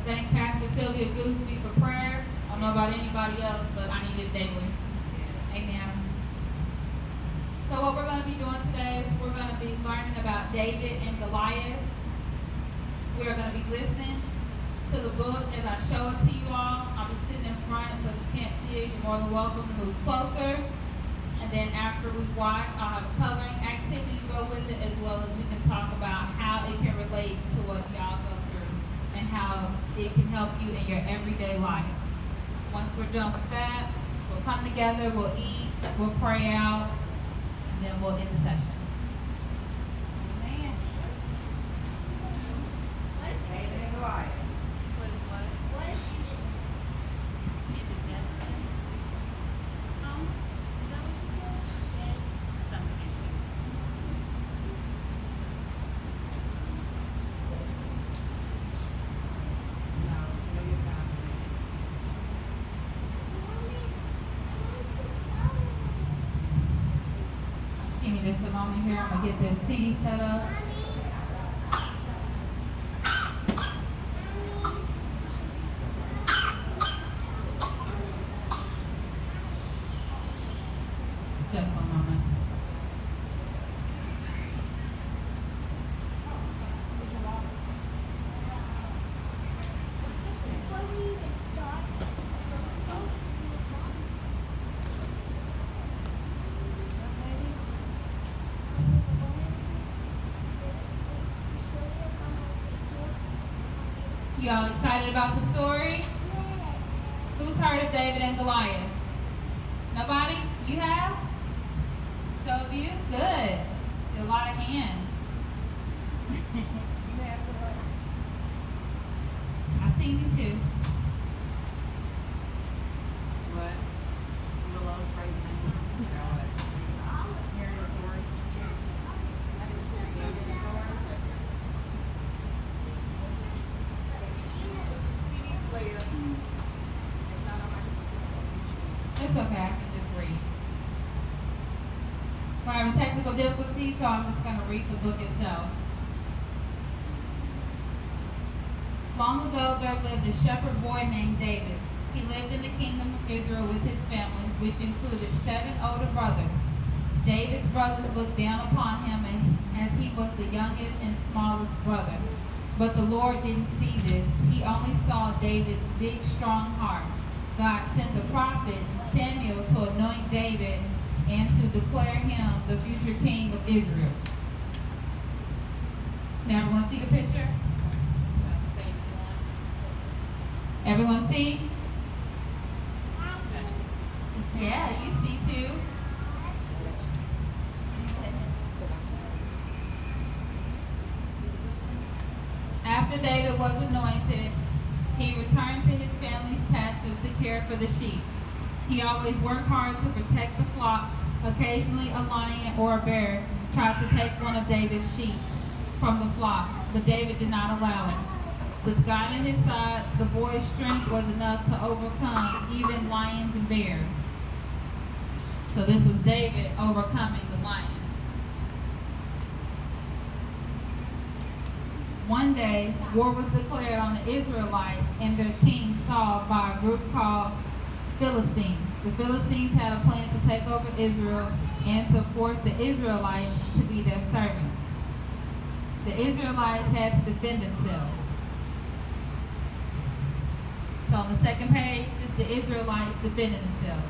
to thank Pastor Sylvia Gooseby for prayer. I don't know about anybody else, but I need it daily. Amen. So what we're going to be doing today, we're going to be learning about David and Goliath. We are going to be listening to the book as I show it to you all. I'll be sitting in front, so if you can't see it, you're more than welcome to move closer. And then after we watch, I'll have a coloring activity to go with it, as well as we can talk about how it can relate to what y'all go through and how it can help you in your everyday life. Once we're done with that, we'll come together, we'll eat, we'll pray out, and then we'll end the session. Amen. David and Goliath. What is what? What is Indigestion. Is that what you said? Stomach issues. No, take your time. Give me just a moment here. I'm going to get this CD set up. Just one moment. Before we even start, You all excited about the story? Who's heard of David and Goliath? Nobody? You have? So have you? Good. See a lot of hands. You have to work. I see you too. What? Willow's raising her hand. Hearing the story. Hearing the story. It's okay, I can just read. We're having technical difficulties, so I'm just going to read the book itself. Long ago, there lived a shepherd boy named David. He lived in the kingdom of Israel with his family, which included 7 older brothers. David's brothers looked down upon him as he was the youngest and smallest brother. But the Lord didn't see this. He only saw David's big, strong heart. God sent the prophet Samuel to anoint David and to declare him the future king of Israel. Now, everyone see the picture? Everyone see? Yeah, you see too. After David was anointed, he returned to his family's pastures to care for the sheep. He always worked hard to protect the flock. Occasionally, a lion or a bear tried to take one of David's sheep from the flock, but David did not allow it. With God on his side, the boy's strength was enough to overcome even lions and bears. So this was David overcoming the lion. One day, war was declared on the Israelites and their king Saul by a group called Philistines. The Philistines had a plan to take over Israel and to force the Israelites to be their servants. The Israelites had to defend themselves. So on the second page, this is the Israelites defending themselves.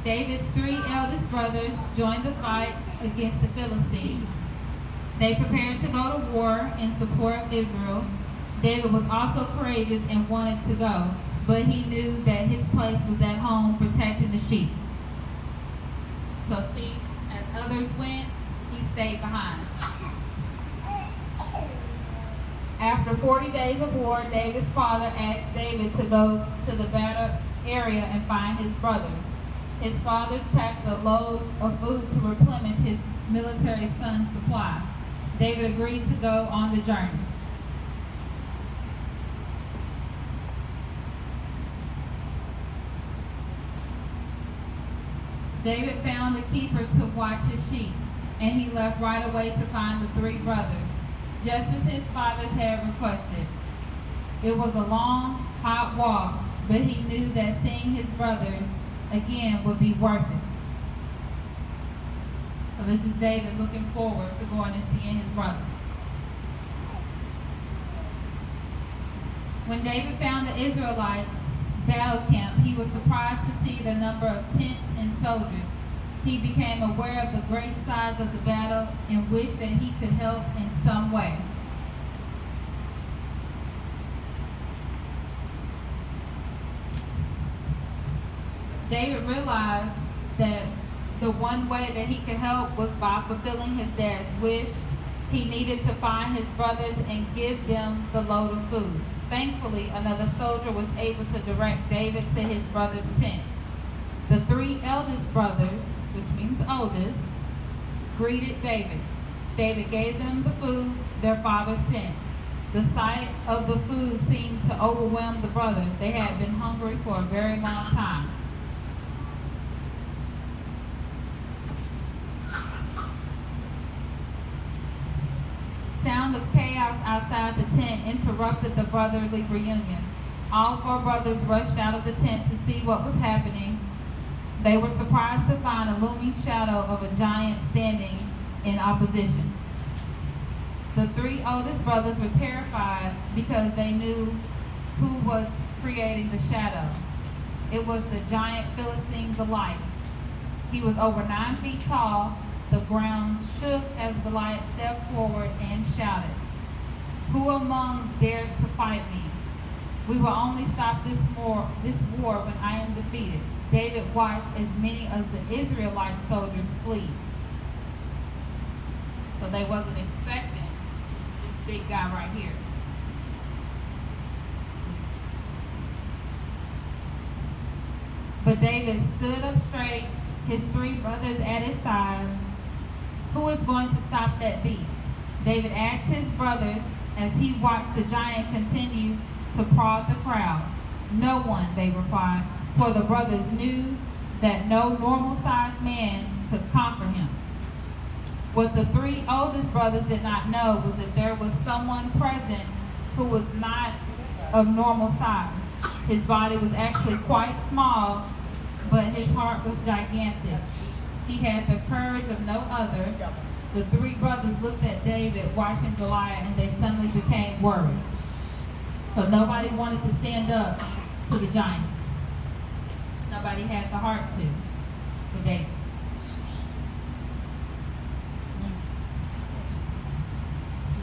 David's 3 eldest brothers joined the fight against the Philistines. They prepared to go to war in support of Israel. David was also courageous and wanted to go, but he knew that his place was at home protecting the sheep. So see, as others went, he stayed behind. After 40 days of war, David's father asked David to go to the battle area and find his brothers. His fathers packed a load of food to replenish his military son's supply. David agreed to go on the journey. David found a keeper to watch his sheep. and he left right away to find the three brothers, just as his fathers had requested. It was a long, hot walk, but he knew that seeing his brothers again would be worth it. So this is David looking forward to going and seeing his brothers. When David found the Israelites' battle camp, he was surprised to see the number of tents and soldiers. He became aware of the great size of the battle and wished that he could help in some way. David realized that the one way that he could help was by fulfilling his dad's wish. He needed to find his brothers and give them the load of food. Thankfully, another soldier was able to direct David to his brother's tent. The three eldest brothers, which means oldest, greeted David. David gave them the food their father sent. The sight of the food seemed to overwhelm the brothers. They had been hungry for a very long time. Sound of chaos outside the tent interrupted the brotherly reunion. All four brothers rushed out of the tent to see what was happening. They were surprised to find a looming shadow of a giant standing in opposition. The three oldest brothers were terrified because they knew who was creating the shadow. It was the giant Philistine Goliath. He was over 9 feet tall. The ground shook as Goliath stepped forward and shouted, "Who among us dares to fight me? We will only stop this war when I am defeated." David watched as many of the Israelite soldiers flee. So they wasn't expecting this big guy right here. But David stood up straight, his three brothers at his side. Who is going to stop that beast? David asked his brothers as he watched the giant continue to prod the crowd. No one, they replied, for the brothers knew that no normal-sized man could conquer him. What the three oldest brothers did not know was that there was someone present who was not of normal size. His body was actually quite small, but his heart was gigantic. He had the courage of no other. The three brothers looked at David watching Goliath, and they suddenly became worried. So nobody wanted to stand up to the giant. Nobody had the heart to with David.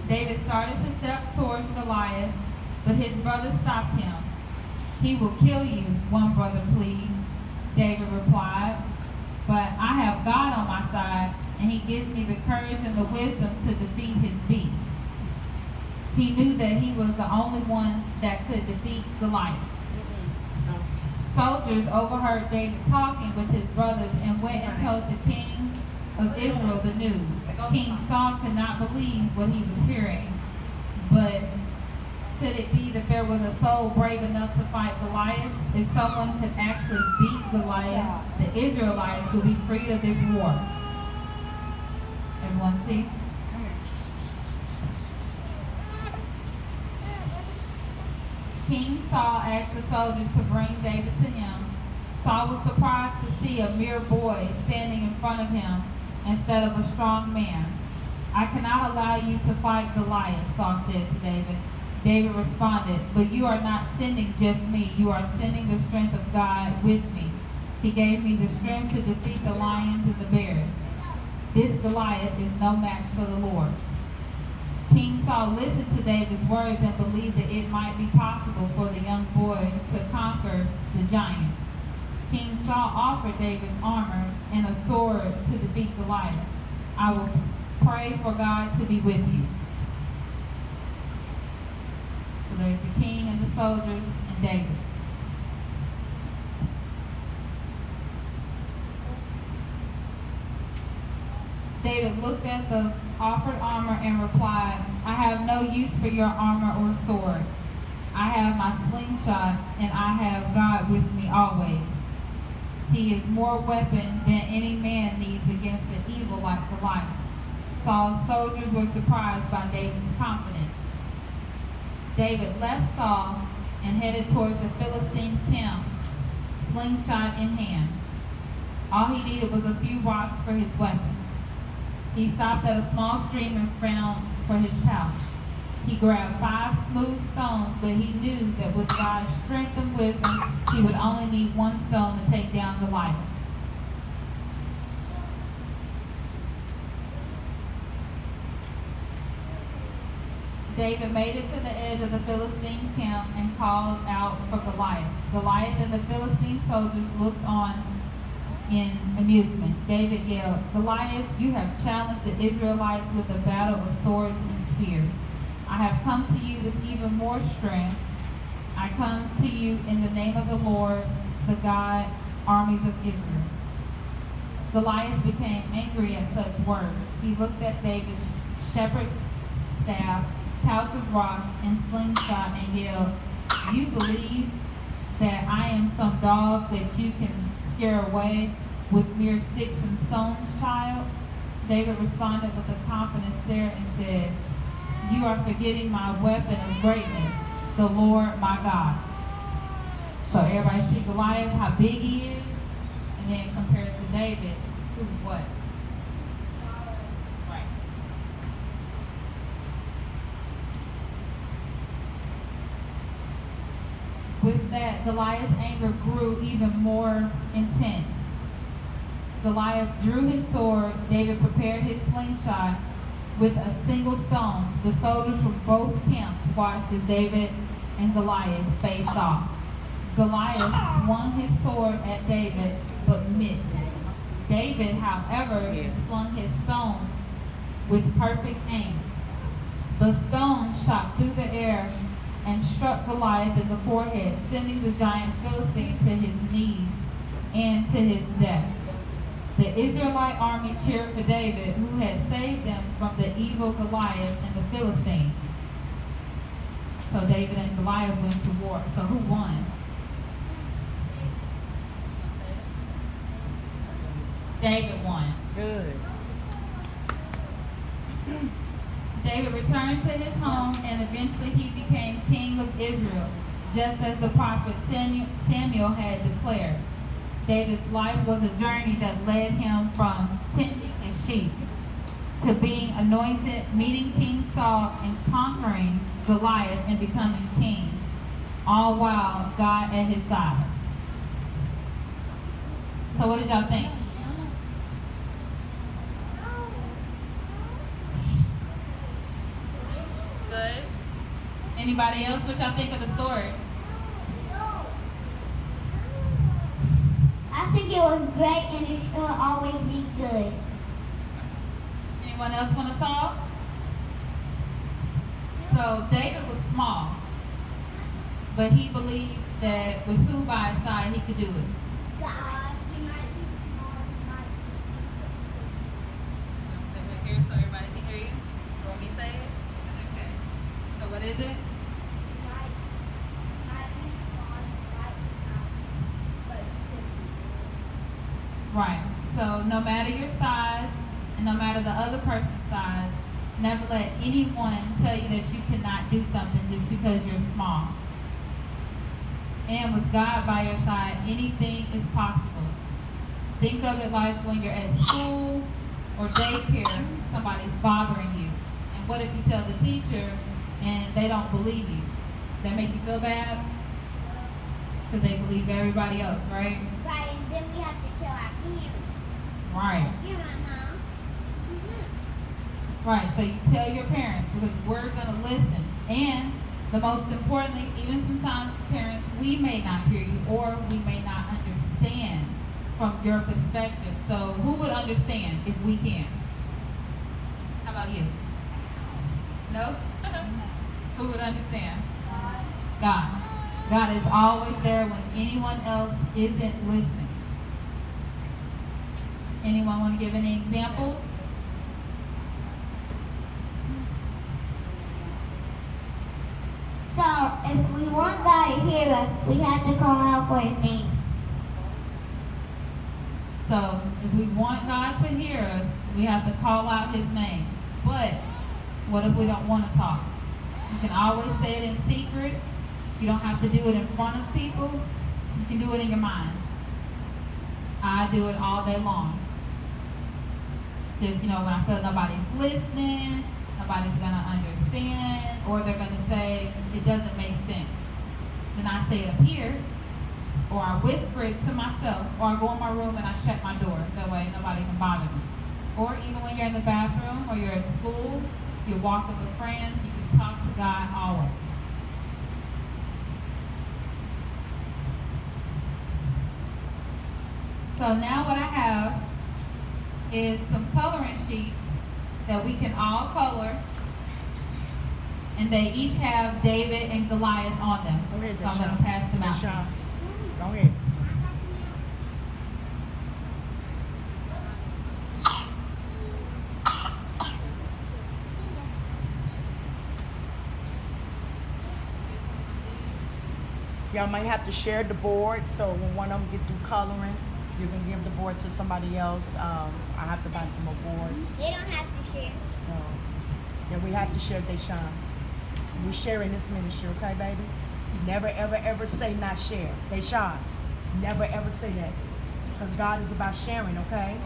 David started to step towards Goliath, but his brothers stopped him. "He will kill you," one brother pleaded. David replied, "But I have God on my side, and he gives me the courage and the wisdom to defeat his beast." He knew that he was the only one that could defeat Goliath. Soldiers overheard David talking with his brothers and went and told the king of Israel the news. King Saul could not believe what he was hearing. But could it be that there was a soul brave enough to fight Goliath? If someone could actually beat Goliath, the Israelites would be free of this war. Everyone see? King Saul asked the soldiers to bring David to him. Saul was surprised to see a mere boy standing in front of him instead of a strong man. "I cannot allow you to fight Goliath," Saul said to David. David responded, "But you are not sending just me. You are sending the strength of God with me. He gave me the strength to defeat the lions and the bears. This Goliath is no match for the Lord." King Saul listened to David's words and believed that it might be possible for the young boy to conquer the giant. King Saul offered David's armor and a sword to defeat Goliath. "I will pray for God to be with you." So there's the king and the soldiers and David. David looked at the offered armor and replied, "I have no use for your armor or sword. I have my slingshot, and I have God with me always. He is more weapon than any man needs against the evil like Goliath." Saul's soldiers were surprised by David's confidence. David left Saul and headed towards the Philistine camp, slingshot in hand. All he needed was a few rocks for his weapon. He stopped at a small stream and found for his pouch. He grabbed 5 smooth stones, but he knew that with God's strength and wisdom, he would only need 1 stone to take down Goliath. David made it to the edge of the Philistine camp and called out for Goliath. Goliath and the Philistine soldiers looked on in amusement. David yelled, "Goliath, you have challenged the Israelites with a battle of swords and spears. I have come to you with even more strength. I come to you in the name of the Lord, the God, armies of Israel." Goliath became angry at such words. He looked at David's shepherd's staff, pouch of rocks, and slingshot and yelled, "You believe that I am some dog that you can scare away with mere sticks and stones, child?" David responded with a confident stare and said, "You are forgetting my weapon of greatness, the Lord my God." So everybody see Goliath, how big he is, and then compared to David, who's what? Right. With that, Goliath's anger grew even more intense. Goliath drew his sword. David prepared his slingshot with a single stone. The soldiers from both camps watched as David and Goliath faced off. Goliath swung his sword at David, but missed. David, however, slung his stones with perfect aim. The stone shot through the air and struck Goliath in the forehead, sending the giant Philistine to his knees and to his death. The Israelite army cheered for David, who had saved them from the evil Goliath and the Philistine. So David and Goliath went to war. So who won? David won. Good. David returned to his home, and eventually he became king of Israel, just as the prophet Samuel had declared. David's life was a journey that led him from tending his sheep to being anointed, meeting King Saul, and conquering Goliath and becoming king, all while God at his side. So what did y'all think? Good. Anybody else? What y'all think of the story? I think it was great and it should always be good. Anyone else want to talk? So David was small, but he believed that with who by his side, he could do it. God, he might be small, he might I'm gonna say that here so everybody can hear you. You want me to say it? Okay. So what is it? Right. So no matter your size and no matter the other person's size, never let anyone tell you that you cannot do something just because you're small. And with God by your side, anything is possible. Think of it like when you're at school or daycare, somebody's bothering you. And what if you tell the teacher and they don't believe you? That make you feel bad? Because they believe everybody else, right? Right, and then we have to kill our parents. Right. Give my mom. Right, so you tell your parents because we're going to listen. And the most importantly, even sometimes as parents, we may not hear you or we may not understand from your perspective. So who would understand if we can? How about you? No? Who would understand? God. God is always there when anyone else isn't listening. Anyone want to give any examples? So, if we want God to hear us, we have to call out for his name. So if we want God to hear us, we have to call out his name. But what if we don't want to talk? You can always say it in secret. You don't have to do it in front of people. You can do it in your mind. I do it all day long. Just, when I feel nobody's listening, nobody's going to understand, or they're going to say it doesn't make sense. Then I say it up here, or I whisper it to myself, or I go in my room and I shut my door. That way nobody can bother me. Or even when you're in the bathroom, or you're at school, you're walking with friends, you can talk to God always. So now what I have is some coloring sheets that we can all color, and they each have David and Goliath on them. Go ahead, So I'm going to pass them out. Deshaun. Go ahead. Y'all might have to share the board, so when one of them get through coloring, you can give the board to somebody else. I have to buy some more boards. They don't have to share. Yeah, we have to share, Deshaun. We share in this ministry, okay, baby? Never, ever, ever say not share. Deshaun, never, ever say that. Because God is about sharing, okay?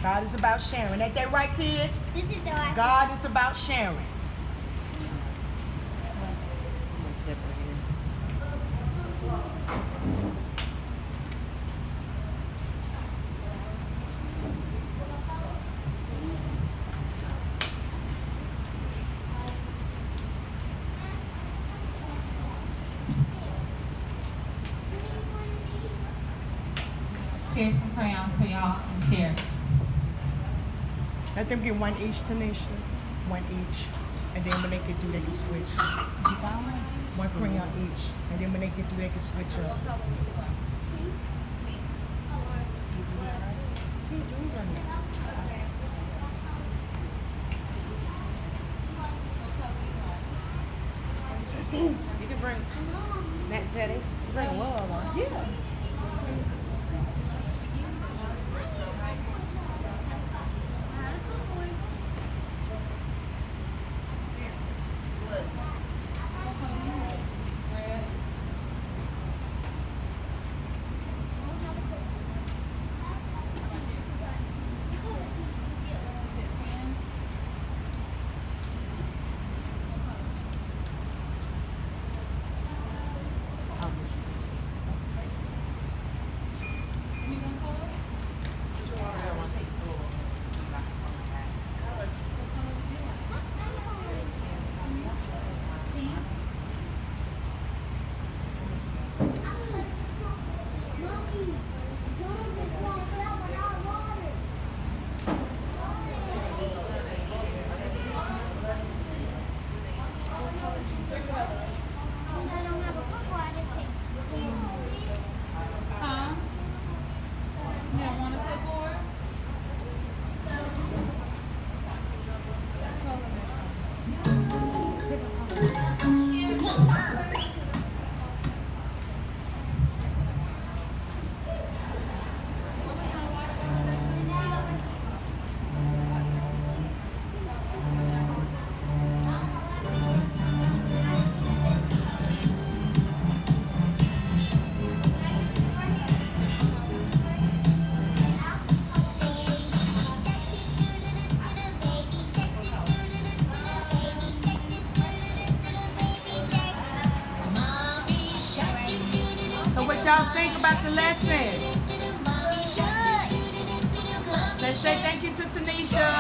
God is about sharing. Ain't that right, kids? This is the last. God is about sharing. Here's some crayons for y'all and share. Let them get one each, Tanisha. One each. And then when they get through, they can switch. One crayon each. And then when they get through, they can switch up. You can bring Matt Teddy. Bring a wall one. Yeah. Huh? You don't want a clipboard? So what y'all think about the lesson? Let's say thank you to Tanisha.